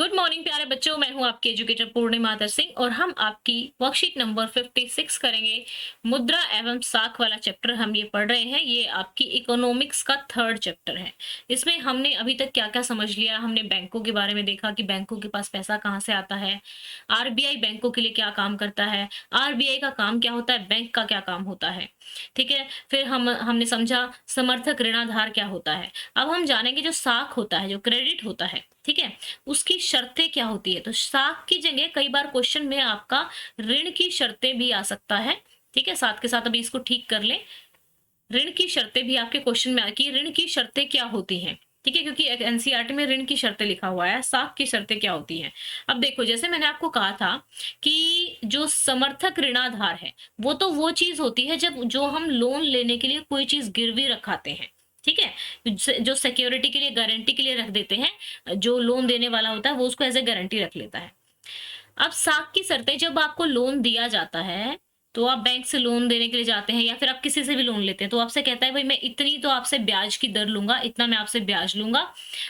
Good morning प्यारे बच्चों, मैं हूं आपकी एजुकेटर पूर्णिमा दर सिंह और हम आपकी वर्कशीट नंबर 56 करेंगे। मुद्रा एवं साख वाला चैप्टर हम ये पढ़ रहे हैं। ये आपकी इकोनॉमिक्स का थर्ड चैप्टर है। इसमें हमने अभी तक क्या क्या समझ लिया। हमने बैंकों के बारे में देखा कि बैंकों के पास पैसा कहाँ से आता है, आरबीआई बैंकों के लिए क्या काम करता है, आरबीआई का काम क्या होता है, बैंक का क्या काम होता है। ठीक है, फिर हमने समझा समर्थक ऋणाधार क्या होता है। अब हम जानेंगे जो साख होता है, जो क्रेडिट होता है, ठीक है, उसकी शर्तें क्या होती है। तो साख की जगह कई बार क्वेश्चन में आपका ऋण की शर्तें भी आ सकता है। ठीक है, साथ के साथ अभी इसको ठीक कर लें। ऋण की शर्तें भी आपके क्वेश्चन में आती है। ऋण की शर्तें क्या होती हैं, ठीक है, क्योंकि एनसीईआरटी में ऋण की शर्तें लिखा हुआ है, साख की शर्तें क्या होती हैं। अब देखो, जैसे मैंने आपको कहा था कि जो समर्थक ऋणाधार है वो तो वो चीज होती है जब जो हम लोन लेने के लिए कोई चीज गिरवी रखाते हैं। ठीक है, जो सिक्योरिटी के लिए, गारंटी के लिए रख देते हैं, जो लोन देने वाला होता है वो उसको एज ए गारंटी रख लेता है। अब साख की शर्तें, जब आपको लोन दिया जाता है तो आप बैंक से लोन देने के लिए जाते हैं या फिर आप किसी से भी लोन लेते हैं, तो आपसे कहता है भाई मैं इतनी तो आपसे ब्याज की दर लूंगा, इतना मैं आपसे ब्याज लूंगा।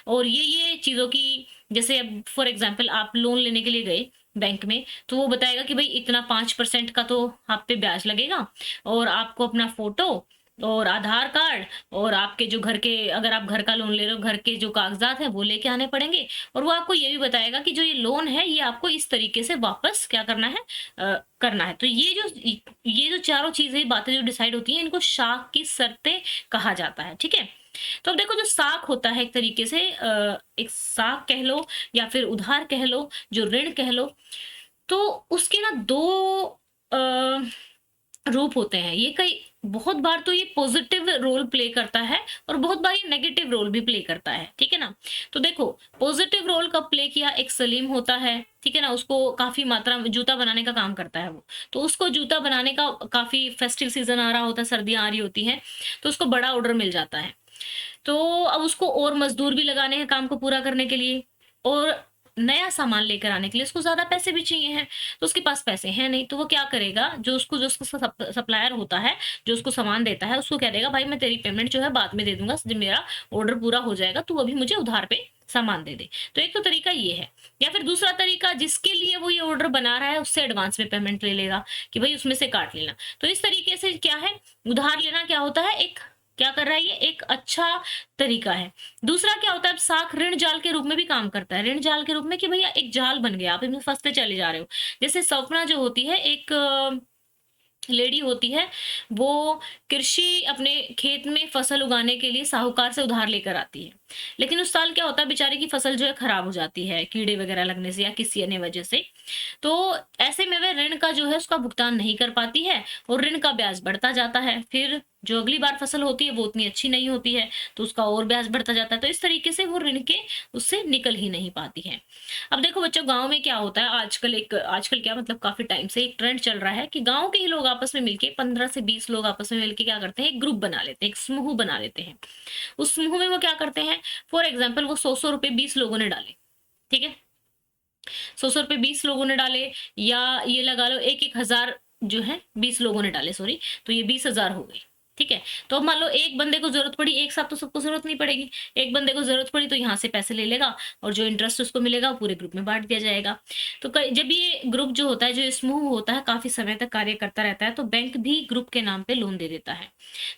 और ये चीजों की, जैसे अब फॉर एग्जाम्पल आप लोन लेने के लिए गए बैंक में, तो वो बताएगा कि भाई इतना 5% का तो आप पे ब्याज लगेगा और आपको अपना फोटो और आधार कार्ड और आपके जो घर के, अगर आप घर का लोन ले रहे हो, घर के जो कागजात हैं वो लेके आने पड़ेंगे। और वो आपको ये भी बताएगा कि जो ये लोन है ये आपको इस तरीके से वापस क्या करना है, करना है। तो ये जो चारों चीजें, बातें जो डिसाइड होती हैं, इनको साख की शर्तें कहा जाता है। ठीक है, तो अब देखो, जो साख होता है एक तरीके से एक साख कह लो या फिर उधार कह लो, जो ऋण कह लो, तो उसके ना दो रूप होते हैं। ये कई बहुत बार तो ये पॉजिटिव रोल प्ले करता है और बहुत बार ये नेगेटिव रोल भी प्ले करता है। ठीक है ना, तो देखो पॉजिटिव रोल कब प्ले किया, एक सलीम होता है, ठीक है ना, उसको काफी मात्रा में जूता बनाने का काम करता है वो, तो उसको जूता बनाने का, काफी फेस्टिव सीजन आ रहा होता है, सर्दियां आ रही होती हैं, तो उसको बड़ा ऑर्डर मिल जाता है। तो अब उसको और मजदूर भी लगाने हैं काम को पूरा करने के लिए, और नया सामान लेकर आने के लिए उसको ज्यादा पैसे भी चाहिए हैं। तो उसके पास पैसे हैं नहीं, तो वो क्या करेगा, जो उसका सप्लायर होता है, जो उसको सामान देता है, उसको कह देगा भाई मैं तेरी पेमेंट जो है बाद में दे दूंगा, जब मेरा ऑर्डर पूरा हो जाएगा तू अभी मुझे उधार पे सामान दे दे। तो एक तो तरीका ये है। या फिर दूसरा तरीका, जिसके लिए वो ये ऑर्डर बना रहा है उससे एडवांस में पेमेंट ले लेगा कि भाई उसमें से काट लेना। तो इस तरीके से क्या है, उधार लेना क्या होता है, एक क्या कर रहा है, ये एक अच्छा तरीका है। दूसरा क्या होता है, अब साख ऋण जाल के रूप में भी काम करता है। ऋण जाल के रूप में कि भैया एक जाल बन गया, आप इसमें फंसते चले जा रहे हो। जैसे सपना जो होती है, एक लेडी होती है, वो कृषि अपने खेत में फसल उगाने के लिए साहूकार से उधार लेकर आती है, लेकिन उस साल क्या होता है, बेचारे की फसल जो है खराब हो जाती है कीड़े वगैरह लगने से या किसी अन्य वजह से। तो ऐसे में वह ऋण का जो है उसका भुगतान नहीं कर पाती है और ऋण का ब्याज बढ़ता जाता है। फिर जो अगली बार फसल होती है वो उतनी अच्छी नहीं होती है, तो उसका और ब्याज बढ़ता जाता है। तो इस तरीके से वो ऋण के उससे निकल ही नहीं पाती है। अब देखो बच्चों, गांव में क्या होता है आजकल क्या मतलब काफी टाइम से एक ट्रेंड चल रहा है कि गांव के ही लोग आपस में मिलके 15 से 20 लोग आपस में मिलके क्या करते हैं, एक ग्रुप बना लेते हैं, एक समूह बना लेते हैं। उस समूह में वो क्या करते हैं, फॉर एग्जाम्पल वो 100 रुपए 20 लोगों ने डाले, ठीक है, 100 रुपए 20 लोगों ने डाले, या ये लगा लो एक एक हजार जो है 20 लोगों ने डाले, सॉरी, तो ये 20,000 हो गई। ठीक है, तो अब मान लो एक बंदे को जरूरत पड़ी, एक साथ तो सबको जरूरत नहीं पड़ेगी, एक बंदे को जरूरत पड़ी तो यहाँ से पैसे ले लेगा और जो इंटरेस्ट उसको मिलेगा वो पूरे ग्रुप में बांट दिया जाएगा। तो जब ये ग्रुप जो होता है, जो समूह होता है, काफी समय तक कार्य करता रहता है, तो बैंक भी ग्रुप के नाम पे लोन दे देता है।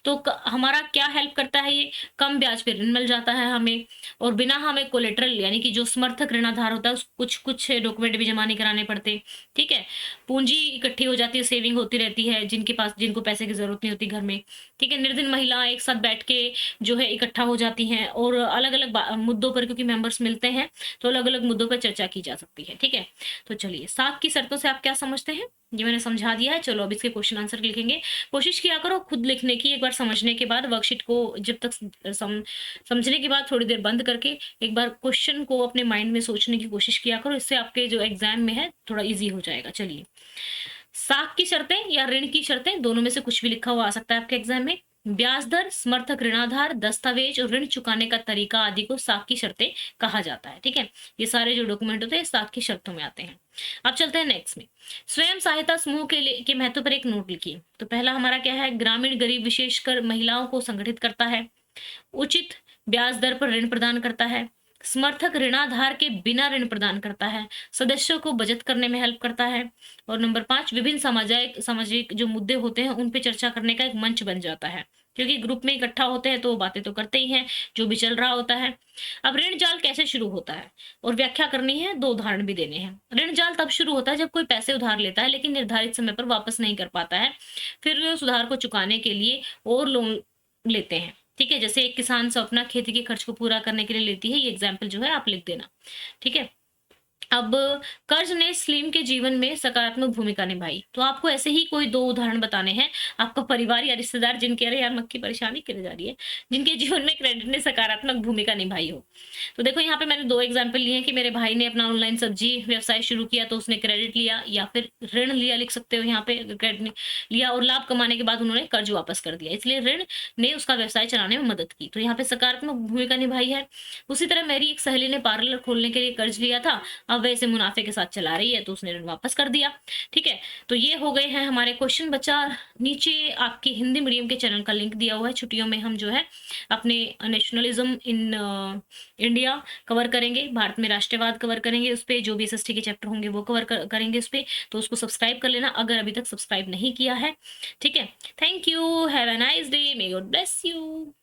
तो हमारा क्या हेल्प करता है ये, कम ब्याज पे ऋण मिल जाता है हमें, और बिना हमें कोलेटरल यानी कि जो समर्थक ऋणाधार होता है कुछ कुछ डॉक्यूमेंट भी जमा नहीं कराने पड़ते। ठीक है, पूंजी इकट्ठी हो जाती है, सेविंग होती रहती है, जिनको पैसे की जरूरत नहीं होती घर में। ठीक है, निर्धन महिला एक साथ बैठ के जो है इकट्ठा हो जाती हैं और अलग अलग मुद्दों पर, क्योंकि मेंबर्स मिलते हैं तो अलग अलग मुद्दों पर चर्चा की जा सकती है। ठीक है, तो चलिए, साख की शर्तों से आप क्या समझते हैं ये मैंने समझा दिया है। चलो अब इसके क्वेश्चन आंसर लिखेंगे। कोशिश किया करो खुद लिखने की, एक बार समझने के बाद वर्कशीट को जब तक समझने के बाद थोड़ी देर बंद करके एक बार क्वेश्चन को अपने माइंड में सोचने की कोशिश किया करो, इससे आपके जो एग्जाम में है थोड़ा इजी हो जाएगा। चलिए, साख की शर्तें या ऋण की शर्तें, दोनों में से कुछ भी लिखा हुआ आ सकता है आपके एग्जाम में। ब्याज दर, समर्थक ऋणाधार, दस्तावेज और ऋण चुकाने का तरीका आदि को साख की शर्तें कहा जाता है। ठीक है, ये सारे जो डॉक्यूमेंट होते हैं साख की शर्तों में आते हैं। अब चलते हैं नेक्स्ट में। स्वयं सहायता समूह के महत्व पर एक नोट लिखिए। तो पहला हमारा क्या है, ग्रामीण गरीब विशेषकर महिलाओं को संगठित करता है, उचित ब्याज दर पर ऋण प्रदान करता है, समर्थक ऋणाधार के बिना ऋण प्रदान करता है, सदस्यों को बचत करने में हेल्प करता है और नंबर 5 विभिन्न सामाजिक जो मुद्दे होते हैं उन पे चर्चा करने का एक मंच बन जाता है। क्योंकि ग्रुप में इकट्ठा होते हैं तो वो बातें तो करते ही हैं, जो भी चल रहा होता है। अब ऋण जाल कैसे शुरू होता है और व्याख्या करनी है, 2 उदाहरण भी देने हैं। ऋण जाल तब शुरू होता है जब कोई पैसे उधार लेता है लेकिन निर्धारित समय पर वापस नहीं कर पाता है। फिर वे उस उधार को चुकाने के लिए और लोन लेते हैं। ठीक है? जैसे एक किसान से अपना खेती के खर्च को पूरा करने के लिए लेती है, ये एग्जाम्पल जो है आप लिख देना। ठीक है? अब कर्ज ने सलीम के जीवन में सकारात्मक भूमिका निभाई। तो आपको ऐसे ही कोई 2 उदाहरण बताने हैं, आपका परिवार या रिश्तेदार जिनके अरे यार मक्खी परेशानी करे जा रही है, जिनके जीवन में क्रेडिट ने सकारात्मक भूमिका निभाई हो। तो देखो यहाँ पे मैंने 2 एग्जाम्पल लिए हैं कि मेरे भाई ने अपना ऑनलाइन सब्जी व्यवसाय शुरू किया तो उसने क्रेडिट लिया या फिर ऋण लिया, लिख सकते हो यहाँ पे क्रेडिट नहीं लिया और लाभ कमाने के बाद उन्होंने कर्ज वापस कर दिया। इसलिए ऋण ने उसका व्यवसाय चलाने में मदद की। तो यहाँ पे सकारात्मक भूमिका निभाई है। उसी तरह मेरी एक सहेली ने पार्लर खोलने के लिए कर्ज लिया था, अब वह इसे मुनाफे के साथ चला रही है तो उसने ऋण वापस कर दिया। ठीक है? तो ये हो गए हैं हमारे क्वेश्चन। बच्चा नीचे आपकी हिंदी मीडियम के चैनल का लिंक दिया हुआ है। छुट्टियों में हम जो है अपने नेशनलिज्म इन इंडिया कवर करेंगे, भारत में राष्ट्रवाद कवर करेंगे, उस पे जो भी एसएसटी के चैप्टर होंगे वो कवर करेंगे उस पे। तो उसको सब्सक्राइब कर लेना अगर अभी तक सब्सक्राइब नहीं किया है। ठीक है? Thank you, have a nice day, may God bless you.